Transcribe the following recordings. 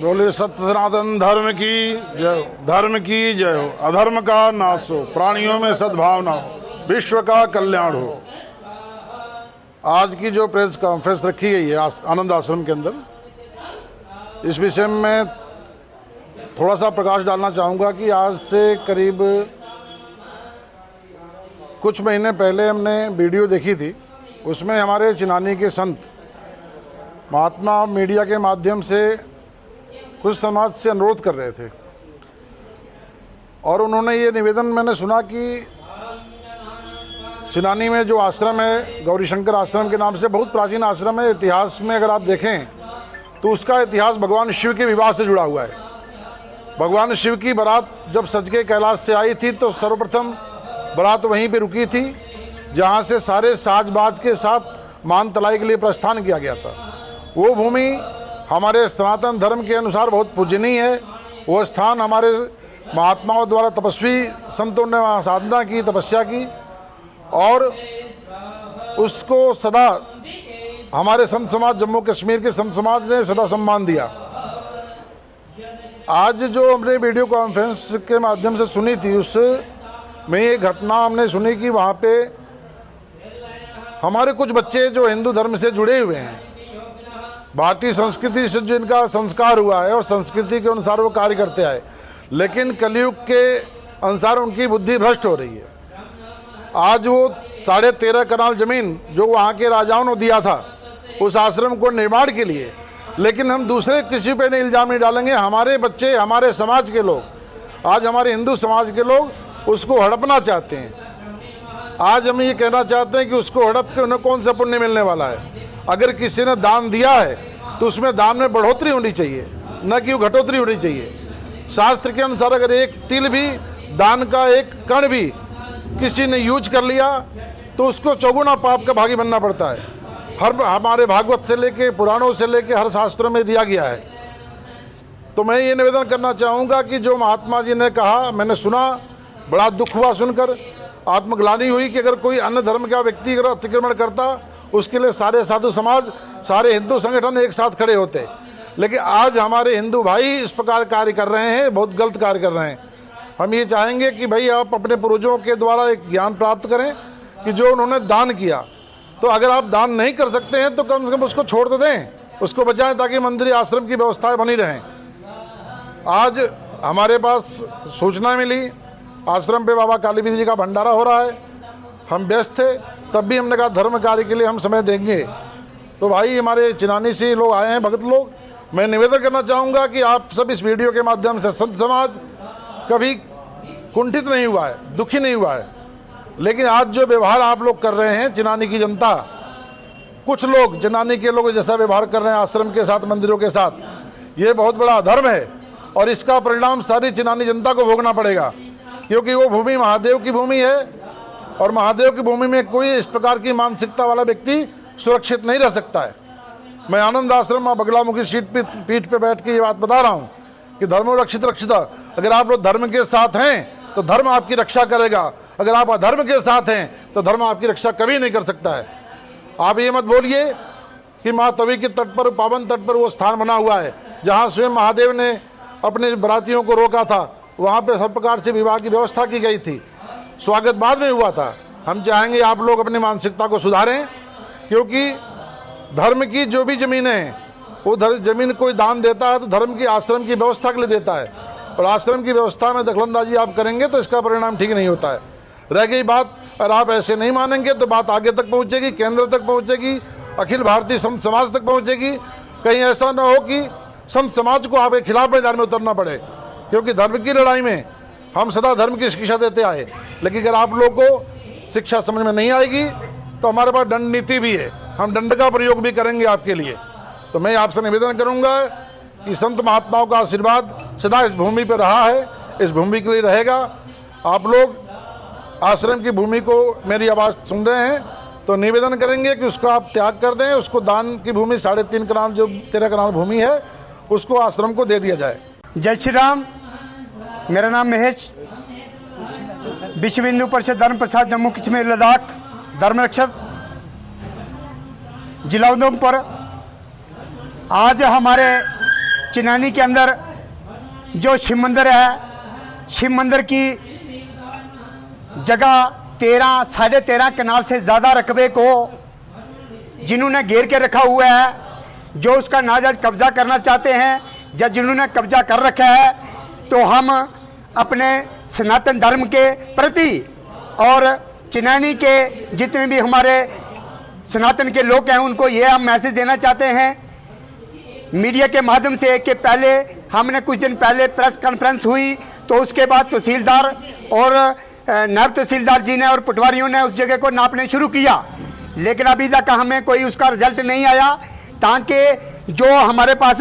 बोले सत्य सनातन धर्म की जय हो, धर्म की जय हो, अधर्म का नाश हो, प्राणियों में सद्भावना हो, विश्व का कल्याण हो। आज की जो प्रेस कॉन्फ्रेंस रखी गई है आनंद आश्रम के अंदर, इस विषय में मैं थोड़ा सा प्रकाश डालना चाहूँगा कि आज से करीब कुछ महीने पहले हमने वीडियो देखी थी। उसमें हमारे चिनानी के संत महात्मा मीडिया के माध्यम से कुछ समाज से अनुरोध कर रहे थे और उन्होंने ये निवेदन मैंने सुना कि चिनानी में जो आश्रम है, गौरी शंकर आश्रम के नाम से बहुत प्राचीन आश्रम है। इतिहास में अगर आप देखें तो उसका इतिहास भगवान शिव के विवाह से जुड़ा हुआ है। भगवान शिव की बारात जब सज के कैलाश से आई थी तो सर्वप्रथम बारात वहीं पे रुकी थी जहाँ से सारे साज बाज के साथ मान तलाई के लिए प्रस्थान किया गया था। वो भूमि हमारे सनातन धर्म के अनुसार बहुत पूजनीय है। वो स्थान हमारे महात्माओं द्वारा तपस्वी संतों ने वहाँ साधना की, तपस्या की और उसको सदा हमारे संत समाज, जम्मू कश्मीर के संत समाज ने सदा सम्मान दिया। आज जो हमने वीडियो कॉन्फ्रेंस के माध्यम से सुनी थी, उसमें ये घटना हमने सुनी कि वहाँ पे हमारे कुछ बच्चे जो हिंदू धर्म से जुड़े हुए हैं, भारतीय संस्कृति से जो इनका संस्कार हुआ है और संस्कृति के अनुसार वो कार्य करते आए, लेकिन कलयुग के अनुसार उनकी बुद्धि भ्रष्ट हो रही है। आज वो 13.5 कनाल जमीन जो वहाँ के राजाओं ने दिया था उस आश्रम को निर्माण के लिए, लेकिन हम दूसरे किसी पे नहीं इल्ज़ाम नहीं डालेंगे। हमारे बच्चे, हमारे समाज के लोग, आज हमारे हिंदू समाज के लोग उसको हड़पना चाहते हैं। आज हम ये कहना चाहते हैं कि उसको हड़प के उन्हें कौन सा पुण्य मिलने वाला है। अगर किसी ने दान दिया है तो उसमें दान में बढ़ोतरी होनी चाहिए, न कि घटोतरी होनी चाहिए। शास्त्र के अनुसार अगर एक तिल भी, दान का एक कण भी किसी ने यूज कर लिया तो उसको चौगुना पाप का भागी बनना पड़ता है। हमारे भागवत से लेके, पुराणों से लेके हर शास्त्रों में दिया गया है। तो मैं ये निवेदन करना चाहूँगा कि जो महात्मा जी ने कहा, मैंने सुना, बड़ा दुख हुआ सुनकर, आत्मग्लानि हुई कि अगर कोई अन्य धर्म का व्यक्ति अगर अतिक्रमण करता, उसके लिए सारे साधु समाज, सारे हिंदू संगठन एक साथ खड़े होते। लेकिन आज हमारे हिंदू भाई इस प्रकार कार्य कर रहे हैं, बहुत गलत कार्य कर रहे हैं। हम ये चाहेंगे कि भाई आप अपने पूर्वजों के द्वारा एक ज्ञान प्राप्त करें कि जो उन्होंने दान किया, तो अगर आप दान नहीं कर सकते हैं तो कम से कम उसको छोड़ तो दें, उसको बचाएं ताकि मंदिर आश्रम की व्यवस्थाएं बनी रहें। आज हमारे पास सूचना मिली आश्रम पे बाबा कालीवीर जी का भंडारा हो रहा है। हम व्यस्त थे, तब भी हमने कहा धर्म कार्य के लिए हम समय देंगे। तो भाई हमारे चिनानी से लोग आए हैं, भगत लोग। मैं निवेदन करना चाहूँगा कि आप सब इस वीडियो के माध्यम से, संत समाज कभी कुंठित नहीं हुआ है, दुखी नहीं हुआ है, लेकिन आज जो व्यवहार आप लोग कर रहे हैं, चिनानी की जनता, कुछ लोग चिनानी के लोग जैसा व्यवहार कर रहे हैं आश्रम के साथ, मंदिरों के साथ, ये बहुत बड़ा अधर्म है और इसका परिणाम सारी चिनानी जनता को भोगना पड़ेगा। क्योंकि वो भूमि महादेव की भूमि है और महादेव की भूमि में कोई इस प्रकार की मानसिकता वाला व्यक्ति सुरक्षित नहीं रह सकता है। मैं आनंद आश्रम में बगलामुखी पीठ पे बैठ के ये बात बता रहा हूँ कि धर्मो रक्षित रक्षिता। अगर आप लोग धर्म के साथ हैं तो धर्म आपकी रक्षा करेगा, अगर आप अधर्म के साथ हैं तो धर्म आपकी रक्षा कभी नहीं कर सकता है। आप ये मत बोलिए कि माँ तवी के तट पर, पावन तट पर वो स्थान बना हुआ है जहाँ स्वयं महादेव ने अपने बरातियों को रोका था, वहाँ पे सब प्रकार से विवाह की व्यवस्था की गई थी, स्वागत बाद में हुआ था। हम चाहेंगे आप लोग अपनी मानसिकता को सुधारें, क्योंकि धर्म की जो भी ज़मीन है वो ज़मीन कोई दान देता है तो धर्म की, आश्रम की व्यवस्था के लिए देता है, और आश्रम की व्यवस्था में दखलंदाजी आप करेंगे तो इसका परिणाम ठीक नहीं होता है। रह गई बात, अगर आप ऐसे नहीं मानेंगे तो बात आगे तक पहुँचेगी, केंद्र तक पहुँचेगी, अखिल भारतीय संत समाज तक पहुँचेगी। कहीं ऐसा ना हो कि संत समाज को आपके खिलाफ मैदान में उतरना पड़े, क्योंकि धर्म की लड़ाई में हम सदा धर्म की शिक्षा देते आए। लेकिन अगर आप लोग को शिक्षा समझ में नहीं आएगी तो हमारे पास दंड नीति भी है, हम दंड का प्रयोग भी करेंगे आपके लिए। तो मैं आपसे निवेदन करूंगा कि संत महात्माओं का आशीर्वाद सदा इस भूमि पर रहा है, इस भूमि के लिए रहेगा। आप लोग आश्रम की भूमि को मेरी आवाज़ सुन रहे हैं तो निवेदन करेंगे कि उसको आप त्याग कर दें, उसको दान की भूमि 3.5 कनाल जो 13 कनाल भूमि है उसको आश्रम को दे दिया जाए। जय श्री राम। मेरा नाम महेश, विश्व हिंदू परिषद धर्म प्रसाद जम्मू कश्मीर लद्दाख धर्म रक्षक, जिला उधमपुर। आज हमारे चिनैनी के अंदर जो शिव मंदिर है, शिव मंदिर की जगह 13 साढ़े 13 कनाल से ज़्यादा रकबे को जिन्होंने घेर के रखा हुआ है, जो उसका नाजायज कब्जा करना चाहते हैं या जिन्होंने कब्जा कर रखा है, तो हम अपने सनातन धर्म के प्रति और चिनैनी के जितने भी हमारे सनातन के लोग हैं उनको ये हम मैसेज देना चाहते हैं मीडिया के माध्यम से कि पहले हमने कुछ दिन पहले प्रेस कॉन्फ्रेंस हुई, तो उसके बाद तहसीलदार और नायब तहसीलदार जी ने और पटवारियों ने उस जगह को नापने शुरू किया, लेकिन अभी तक हमें कोई उसका रिजल्ट नहीं आया। ताकि जो हमारे पास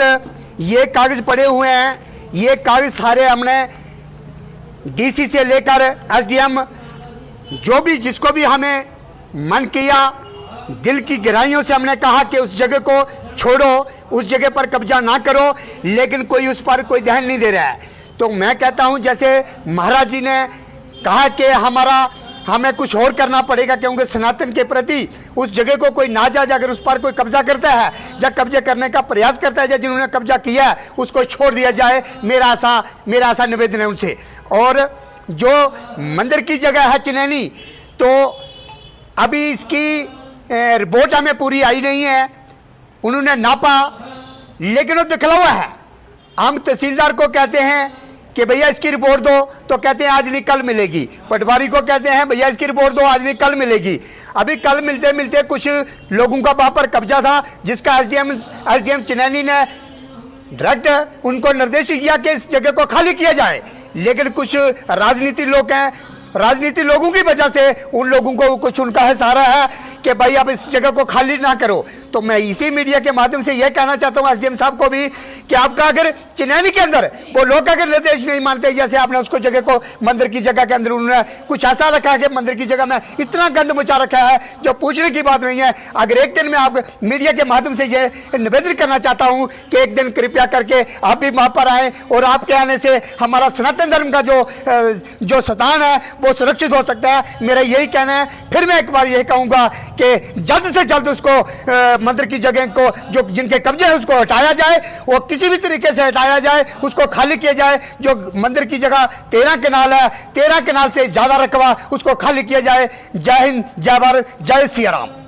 ये कागज़ पड़े हुए हैं, ये कागज़ सारे हमने डीसी से लेकर एसडीएम जो भी जिसको भी हमें मन किया, दिल की गहराइयों से हमने कहा कि उस जगह को छोड़ो, उस जगह पर कब्जा ना करो, लेकिन कोई उस पर कोई ध्यान नहीं दे रहा है। तो मैं कहता हूं जैसे महाराज जी ने कहा कि हमें कुछ और करना पड़ेगा, क्योंकि सनातन के प्रति उस जगह को कोई नाजायज अगर उस पर कोई कब्जा करता है या कब्जे करने का प्रयास करता है या जिन्होंने कब्जा किया है उसको छोड़ दिया जाए, मेरा ऐसा निवेदन है उनसे। और जो मंदिर की जगह है चिनैनी, तो अभी इसकी रिपोर्ट हमें पूरी आई नहीं है, उन्होंने नापा लेकिन वो दिखला हुआ है। हम तहसीलदार को कहते हैं कि भैया इसकी रिपोर्ट दो, तो कहते हैं आज नहीं कल मिलेगी। पटवारी को कहते हैं भैया इसकी रिपोर्ट दो, आज नहीं कल मिलेगी। अभी कल मिलते मिलते कुछ लोगों का वहां पर कब्जा था, जिसका एसडीएम चिनैनी ने डायरेक्ट उनको निर्देश किया कि इस जगह को खाली किया जाए, लेकिन कुछ राजनीति लोग हैं, राजनीति लोगों की वजह से उन लोगों को कुछ उनका है सहारा है कि भाई अब इस जगह को खाली ना करो। तो मैं इसी मीडिया के माध्यम से यह कहना चाहता हूं एसडीएम साहब को भी कि आपका अगर चिनैनी के अंदर वो लोग अगर निर्देश नहीं मानते, जैसे आपने उसको जगह को मंदिर की जगह के अंदर उन्होंने कुछ ऐसा रखा है कि मंदिर की जगह में इतना गंद मचा रखा है जो पूछने की बात नहीं है। अगर एक दिन में आप मीडिया के माध्यम से यह निवेदन करना चाहता हूँ कि एक दिन कृपया करके आप भी वहां पर आए और आपके आने से हमारा सनातन धर्म का जो स्थान है वो सुरक्षित हो सकता है, मेरा यही कहना है। फिर मैं एक बार यही कहूंगा कि जल्द से जल्द उसको मंदिर की जगह को जो जिनके कब्जे है उसको हटाया जाए, वो किसी भी तरीके से हटाया जाए, उसको खाली किया जाए। जो मंदिर की जगह 13 कनाल है, 13 कनाल से ज्यादा रकबा उसको खाली किया जाए। जय हिंद, जय भारत, जय सिया राम।